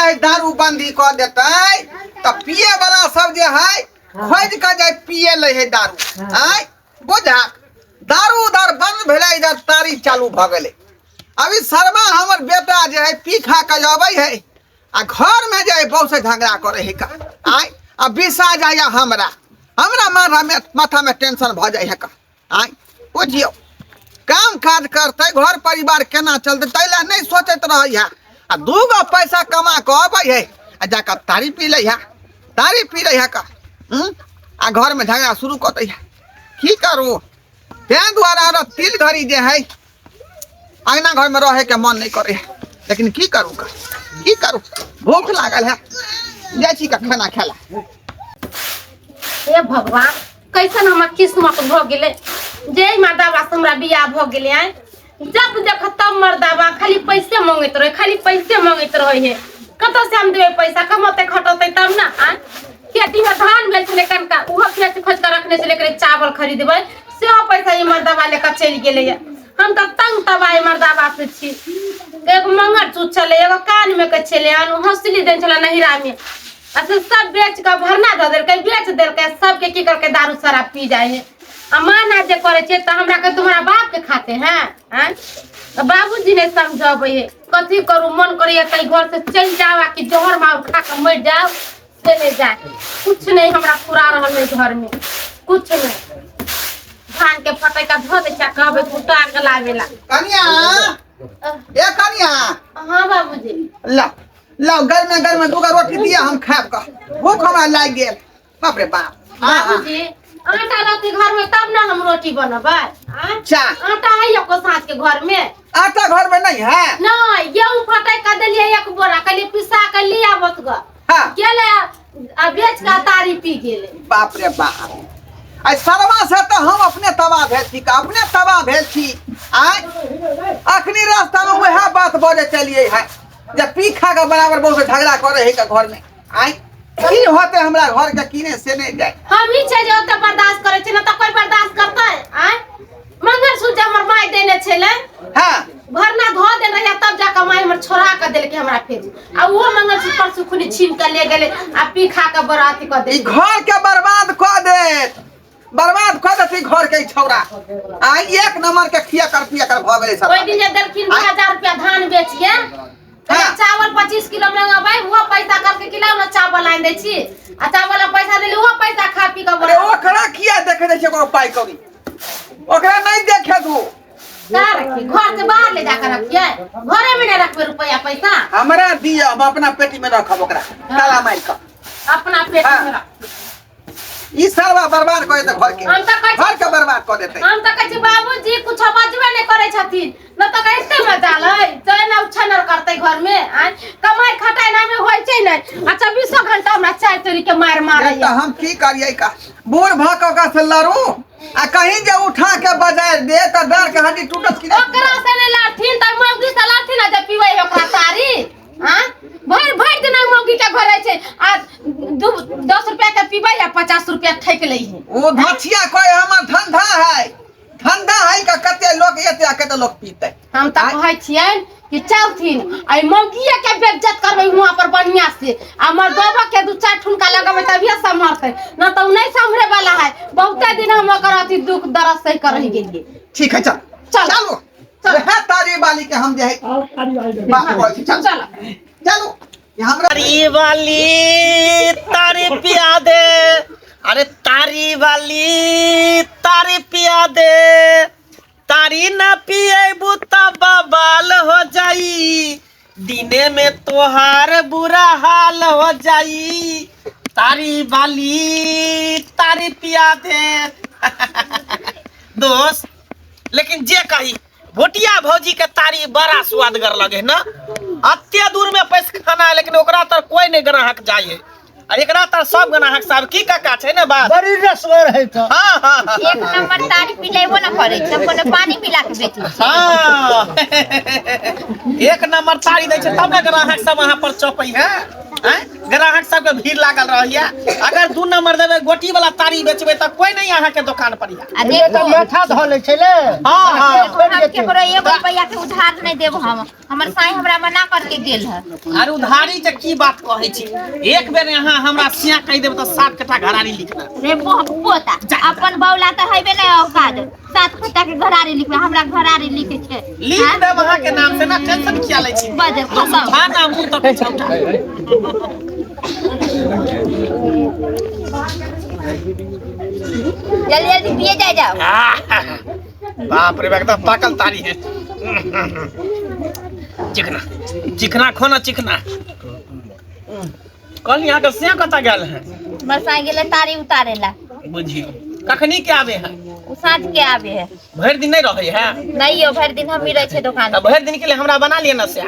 है दारू बंदी कर देते तो पिए वाला सब जे है खोज के जाए पिए ले है दारू आय बुझा दारू उधर बंद भेले इधर तारी चालू भ गेले अभी शर्मा हमर बेटा जे है पी खा के आवे है आ घर में जे बहुत से झगड़ा करे है का आय अब बिसा जाए हमरा माथा में टेंशन भ जाए है का आय बुझियो काम काज करते घर परिवार केना चलते तैला नहीं सोचत रही है आ दूगो पैसा कमा के अबै है आ जाकर तारी पी ले है तारी पी ले है का आ घर में झगड़ा शुरू कर दै है की करू ते द्वारा तिल घड़ी जे है अंगना घर में रहे के मन नहीं करे है लेकिन की करू भूख लागल है जाची का खाना खेला हे भगवान कैसन हमर किस्मत भ गेले जे मर्दावा से हमरा बियाह भ गेले आय जब देख तब मर्दावा खाली पैसे मांगत रहे है कत से हम देबे पैसा कमते खटते तब ना आ खेती में धान बेच ले कनका उहो खेत खोज के रखने से लेकर चावल खरीदबे से पैसा ये मर्दावा लेकर चल गेले है हम तो तंग तबाई मर्दावा से छी एगो मंगर चूत चले एगो कान में के चले अनु हंसली देन चला नहिरा में अच्छा सब बेच के भरना द देलकै बेच देलकै सबके की करके दारू शराब पी जाए है अमाना जे करे छे त हमरा के तुम्हारा बाप के खाते हैं हैं तो बाबूजी ने समझाबे है कथी करू मन करे कई घर से चल जावा कि जहर मार खा के मर जाओ चले जाए कुछ नहीं हमरा पूरा रहल है घर में कुछ नहीं धान के फटै का धो दे चा कहबे कुटा के लावेला कनिया ए कनिया हां बाबूजी ला घर में दूगो रोटी दिया हम खाब का भूख हमरा लाग गेल बाप रे बाप बाबूजी आटा रहते घर में तब ना हम रोटी बनबै अच्छा आटा है एको साँझ के घर में आटा घर में नहीं है नहीं गेहूं फटै का देलिए एक बोरा कली पिसा के लिया बत ग हां गेले आ बेच के तारी पी गेले बाप रे बाप आई सरवा से तो हम अपने तबाह भेल छी आय अखनी रास्ता में वह बात बोले चलिए है जब पी खा के बराबर बहुत झगड़ा करे है घर में आय की होते हमरा घर के किने से नहीं जाए हम ही छे जो त बर्दाश्त करे छी ना त कोई बर्दाश्त करतै आय मंगलसूत्र हमर माय देने छले हां भरना धो दे रहिया तब जा कमाई हमर छोरा के देल के हमरा फेर आ वो मंगलसूत्र पर सुखनी छीन के ले गेले आ पी खा के बराती क दे ई घर के बर्बाद क देती घर के छौरा आई एक नंबर के खिया कर पिया कर भ गेले सब ओइ दिन जे देलखिन 2000 रुपया धान बेच के चावल 25 किलो मंगाबै वो पैसा करके किलो में चावल आन दे छी आ चावल पैसा देली वो पैसा खा पी के अरे ओकरा किया देखे दे छै को पाई करी ओकरा नहीं देखे दू रखी घर से बाहर ले जाकर रखिए घरे में नहीं रखबे रुपया पैसा हमरा दिया हम अपना पेटी में रखब ओकरा ताला मार के अपना पेट में रख ई सरवा बर्बाद कर दे घर के बर्बाद कर देते हम त कहै छी बाबूजी कुछ बजबे नहीं करे छथिन न त कैसे मजा लै चैन उछनर करते घर में कमाई खटाई ना में होय छै नहीं आ 24 घंटा हमरा चाय तोरी के मार त हम की करियै का बूढ़ भाक का से लड़ू आ कहीं जे उठा के बजाय दे त डर के हड्डी टूटत कि ओकरा से नहीं लाठिन त मौगी से लाठिन जे पीबै ओकरा तारी हां भर दिन मौगी के घरे छै आ 10 रुपया के पीबै या 50 रुपया ठेक लै है ओ धछिया कोई हमर धंधा है का कते लोग एते कते लोग पीते हम त कहै छियै कि चलथिन आई मौगिया के बेइज्जत करबै वहां पर बढ़िया से आ मर्दवा के दू चार ठुनका लगाबै तभिए संभरतै न त नहीं संभरे वाला है बहुते दिन हम ओकर अति दुख दर्द सही कर रह गेलिए ठीक है चलो है तारी वाली के हम जे है चलो हमरा तारी वाली तारी पिया दे अरे तारी वाली तारी पिया दे तारी ना पिए बुता बवाल हो जाई दिने में तोहार बुरा हाल हो जाई तारी वाली तारी पिया दे दोस्त लेकिन जे कही भोटिया भौजी के तारी बड़ा स्वादगर लगे ना अत्ते दूर में पैसा खाना है लेकिन ओकरा तर कोई नहीं ग्राहक जाए और एकरा तर सब ग्राहक साहब की काका छै ना बात बड़ी रसवर है तो हां एक नंबर तारी पिलेबो ना करे छै कोनो पानी पिला के बेची हां एक नंबर तारी दै छै तब ना ग्राहक सब वहां पर चौपै है ग्राहक सबके भीड़ लागल रहैया। अगर 2 नंबर देबे गोटी वाला तारी बेचबे त कोई नहीं यहाँ के दुकान पर या। आ देखो माथा धोले छै ले। हां हां हम केकरो 1 रुपया के उधार नहीं देब हम। हमर साईं हमरा मना करके गेल है। अरे उधारी के की बात कहै छी। एक बेर यहाँ हमरा सिया कहि देब त 7 कट्ठा घरारी लिखना। रे पोता अपन बौला त हइबे नहीं औकात। 7 कट्ठा के घरारी लिखबे हमरा घरारी लिखे छै। लिख देब अहाँ के नाम से ना टेंशन किया लै छी। बजे खसम। हां ना मुंह तक छौटा। जल्दी जल्दी पिए जाओ। बाप रे एकदम पाकल तारी है। चिकना चिकना खोना चिकना। कल यहाँ के से कता गेल है। हमर साईं गेले तारी उतारे ला। बुझियो कखनी के आवे है। उ साँझ के आवे है। भर दिन नहीं रहे है। नहीं हो भर दिन हम ही रहे छे दुकान। तब भर दिन के लिए हमरा बना लिए ना से।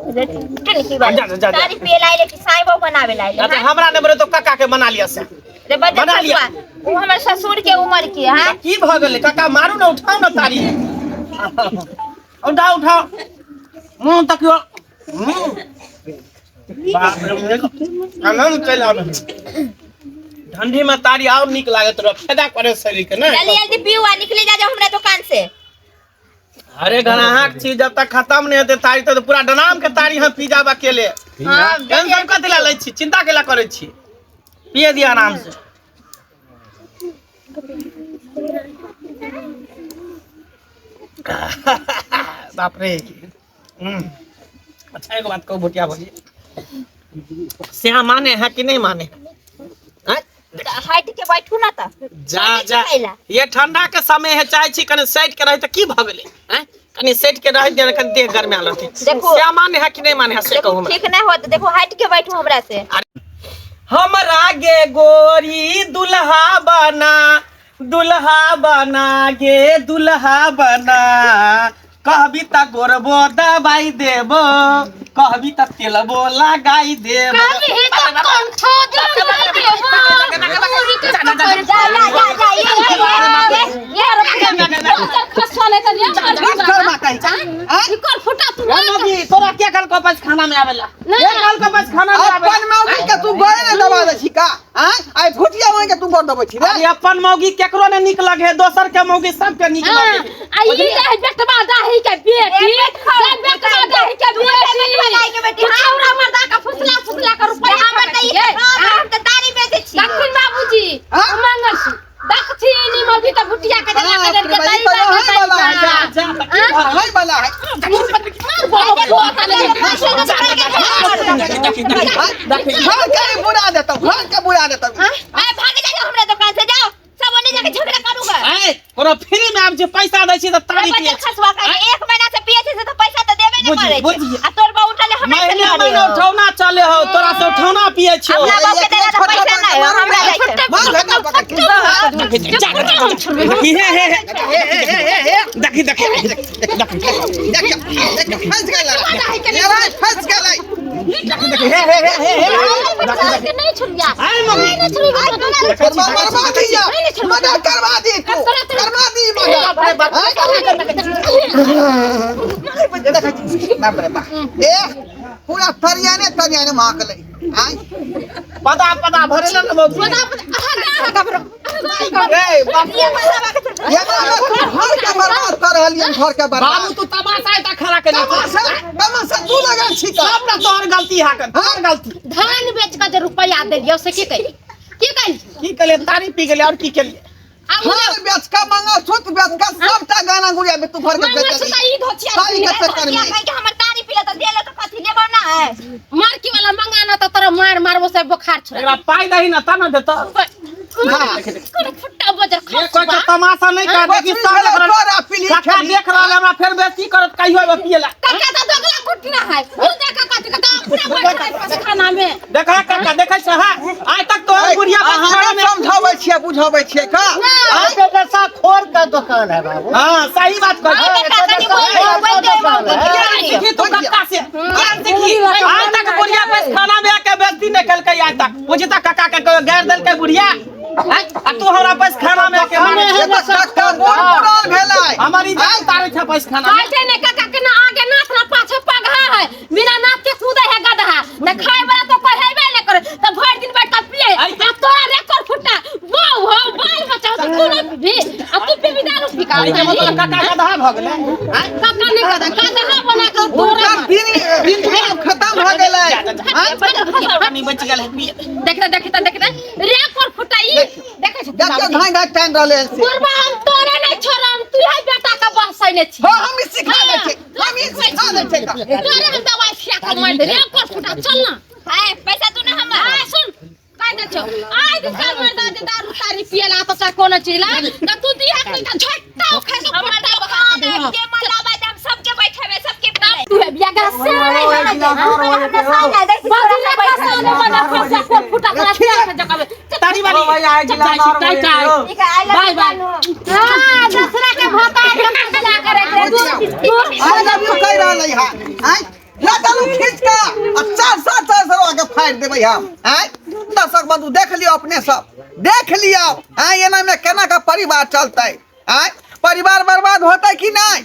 की बात जा। तारी पिए लाइले कि साईं बाबू बनावे लाइले। अच्छा हमरा ने बरे तो काका के बना लिया से। रे बना लिया। वो हमर ससुर के उम्र के है। की भ गेले काका मारू ना उठाओ ना तारी। उठाओ मुंह तकियो। बाप रे आनंद चल आवे। ठंडी में तारी और निक लागत रह फायदा करे शरीर के ना। जल्दी जल्दी पियो आ निकले जाओ हमरा दुकान से। अरे ग्राहक चीज जब तक खत्म नहीं होते तारी तो पूरा डनाम के तारी हम पी जाब अकेले। हां टेंशन कथि ला लै छी चिंता केला करे छी। पिए दिया आराम से। बाप रे। अच्छा एक बात कहूं भुटिया भौजी। श्याम माने है कि नहीं माने हैं? हट के बैठू ना त। जा ये ठंडा के समय है चाहे छी कने सेट के रहे त की भ गेले हैं कने सेट के रहे देन कने देह घर में आलो थी। देखो श्याम माने है कि नहीं माने है से कहूं मैं। ठीक नहीं होत देखो हट के बैठू हमरा से। हमरा गे गोरी दुल्हा बना गे दुल्हा बना। कहबी त गोरबो दबाई देबो कहबी त तेलबो लगाई देबो। कभी तो कंठो दबाई देबो। खसवाले त ये कर फुटा तू। मौगी तोरा के कल को बस खाना में आवेला। ये कल को बस खाना में आवेला। अपन मौगी के तू गए ने दबा दे छी का। हां आई भुटिया मौगी के तू बर दबे छी रे। अरे अपन मौगी केकरो ने निक लगे दोसर के मौगी सबके निक लगे। आई है बेटवा दाही के बेटी। बेटवा दाही के बेटी। हमरा मर्दा का फुसला कर रुपया हमर नहीं है। हम त तारी बेचे छी। दक्षिण बाबूजी मंगल छी दक्षिणी मौगी त भुटिया के दला के तारी हाय वाला है। घर के बुरा देता आ भाग जाओ हमरा दुकान से जाओ। सब ओने जाके झगड़ा करूंगा। ए कोनो फ्री में आप जे पैसा दै छी त तारी बच्चे के खसवा का 1 महीना से पिए से तो पैसा तो देबे नहीं करे बुझिए। आ तोर बा उठले हमरा से महीना ले महीना उठौना चले हो तोरा से उठौना पिए छियो। अपना बाप के देला तो पैसा नहीं है हमरा जाके मार घटा पकड़ के देखी फंस गया नहीं छुड़िया नहीं छुड़िया मदद करवा दी तू करवा दी मदद ए पूरा तरियाने मांग ले पदा भरेला न मौगी। ए बाप ये घर के बर्बाद कर रहलियन घर के बर्बाद। बाबू तू तमाशा एता खड़ा के तमाशा तू लगा छी का सब ना तोहर गलती हाकन तोहर गलती। धान बेच के जे रुपया देलियो से की कले तारी पी गेले और की केलिए। हर बेच का मंगा छोट बेच का सबटा गाना गुड़िया में तू घर के बेच दी सारी के चक्कर में हमर तारी पिला तो देला तो कथि लेबो ना है। मार्की वाला मंगाना तो तोरा मारबो से बुखार छोड़ एकरा पाई दही ना तना देत। कर फुट्टा बजर ये कोई का तमाशा नहीं कर देखी सब काका देख रहल हमरा फिर बेइज्जती करत कहियो पिएला। काका तो दोगला कुटना है वो देखा काका तो पूरा बैठा खाना में देखा काका देखे छ हां आज तक तो बुढ़िया हमरा समझाबै छियै बुझाबै छियै का आज बेटा सा खोर का दुकान है बाबू। हां सही बात कर। देखी तो काका से ज्ञान देखी आज तक बुढ़िया पे खाना में के बेइज्जती नहीं कल के आज तक मुझे तक काका के गैर दल के बुढ़िया आ तू हमरा पास खाना में के माने ये बस का बोल भेलै हमारी जान तारे छ पास खाना में। बैठे ने काका के ना आगे नाथ ना पाछे पगहा है बिना नाथ के कूदे है गधा न खाए वाला तो भाई के मतलब काका गधा भ गेलै काका नहीं कदा काका बना के तोरा उनका दिन खत्म हो गेलै नहीं बच गेल है देखते रे पर फुटाई देखे छ जब धाय धाय टाइम रहले से बुरबा हम तोरे नहीं छोड़म तू है बेटा का बहसैने छी हो हम ही सिखा दे छै हम ही सिखा दे छै तोरे हम दवाई खिया के मार दे रे पर फुटा चल ना हाय पैसा तू ना हम हाय सुन काय दे छो आय दे काल मार दे दारू तारी पियला तो का कोनो चीज ला त तू दिया के झट्टा खा के हमरा फटा बका बका दे के मलावा हम सबके बैठेबे सबके तू है बिया का से फुटा के जगह तारी वाली बाय बाय हां दूसरा के भोता ला करे आज अब कह रहलै है हैं ला चलू खींच के अच्छा सा आगे फाड़ देबै हम हैं दर्शक बंधु देख लियो अपने सब देख लियो हैं एना में केना का परिवार चलतै हैं परिवार बर्बाद होतै कि नहीं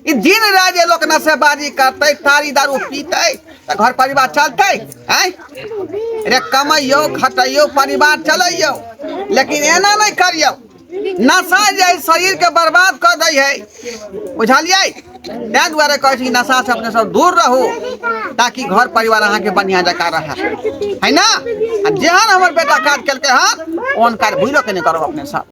ई दिन रात ये लोग नशेबाजी करतै तारी दारू पीतै त घर परिवार चलतै हैं रे कमाइयो खटैयो परिवार चलैयो लेकिन एना नहीं करियो नशा जे शरीर के बर्बाद कर दै है बुझलियै तै दुआरे कहै छी नशा से अपने सब दूर रहू ताकि घर परिवार अहाँ के बढ़िया जका रहे है ना जेहन हमर बेटा काज केलकै हन ओहन काज भूलो के नहीं करो अपने सब।